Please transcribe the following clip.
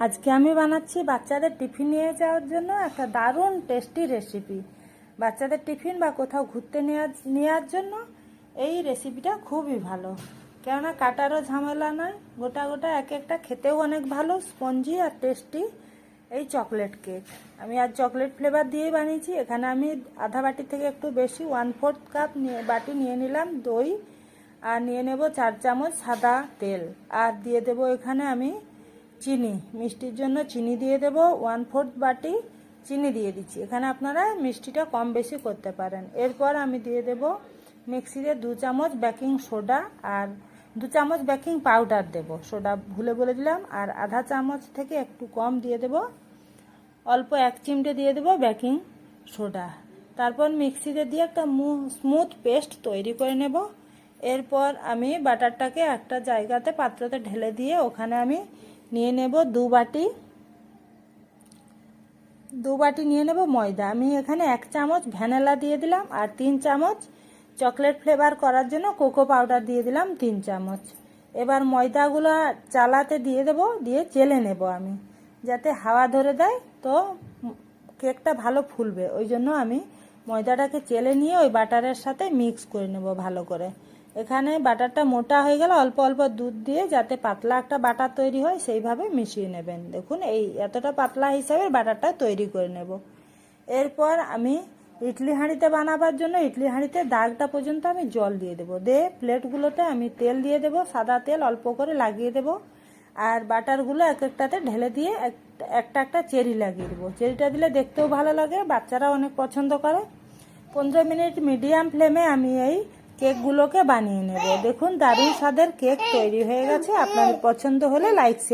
আজকে আমি বানাচ্ছি বাচ্চাদের টিফিন নিয়ে যাওয়ার জন্য একটা দারুণ টেস্টি রেসিপি। বাচ্চাদের টিফিন বা কোথাও ঘুরতে নেওয়ার জন্য এই রেসিপিটা খুবই ভালো, কেননা কাটারও ঝামেলা নয়, গোটা গোটা এক একটা খেতেও অনেক ভালো, স্পঞ্জি আর টেস্টি। এই চকলেট কেক আমি আজ চকলেট ফ্লেভার দিয়েই বানিয়েছি। এখানে আমি আধা বাটি থেকে একটু বেশি 1/4 কাপ বাটি নিয়ে নিলাম দই, আর নিয়ে নেব 4 চামচ সাদা তেল, আর দিয়ে দেব এখানে আমি চিনি। মিষ্টির জন্য চিনি দিয়ে দেব 1/4 বাটি চিনি দিয়ে দিচ্ছি। এখানে আপনারা মিষ্টিটা কম বেশি করতে পারেন। এরপর আমি দিয়ে দেব মিক্সিতে 2 চামচ বেকিং সোডা আর 2 চামচ বেকিং পাউডার দেব। সোডা ভুলে বলে দিলাম। আর আধা চামচ থেকে একটু কম দিয়ে দেব, অল্প 1 চিমটে দিয়ে দেব বেকিং সোডা। তারপর মিক্সিতে দিয়ে একটা স্মুথ পেস্ট তৈরি করে নেব। এরপর আমি বাটারটাকে একটা জায়গাতে পাত্রতে ঢেলে দিয়ে ওখানে আমি নিয়ে নেব 2 বাটি নিয়ে নেব ময়দা। আমি এখানে 1 চামচ ভ্যানিলা দিয়ে দিলাম, আর 3 চামচ চকলেট ফ্লেভার করার জন্য কোকো পাউডার দিয়ে দিলাম 3 চামচ। এবার ময়দাগুলো চালাতে দিয়ে দেব, দিয়ে চেলে নেব আমি, যাতে হাওয়া ধরে দেয় তো কেকটা ভালো ফুলবে। ওই জন্য আমি ময়দাটাকে চেলে নিয়ে ওই বাটারের সাথে মিক্স করে নেব ভালো করে। এখানে বাটারটা মোটা হয়ে গেলে অল্প অল্প দুধ দিয়ে যাতে পাতলা একটা বাটার তৈরি হয় সেইভাবে মিশিয়ে নেবেন। দেখুন এই এতটা পাতলা হিসাবে বাটারটা তৈরি করে নেব। এরপর আমি ইডলি হাঁড়িতে বানাবার জন্য ইডলি হাঁড়িতে দাগটা পর্যন্ত আমি জল দিয়ে দেবো। দিয়ে প্লেটগুলোতে আমি তেল দিয়ে দেবো, সাদা তেল অল্প করে লাগিয়ে দেবো, আর বাটারগুলো এক একটাতে ঢেলে দিয়ে একটা একটা চেরি লাগিয়ে দেবো। চেরিটা দিলে দেখতেও ভালো লাগে, বাচ্চারাও অনেক পছন্দ করে। 15 মিনিট মিডিয়াম ফ্লেমে আমি এই কেকগুলোকে বানিয়ে নেব। দেখুন দারুণ স্বাদের কেক তৈরি হয়ে গেছে। আপনাদের পছন্দ হলে লাইক শেয়ার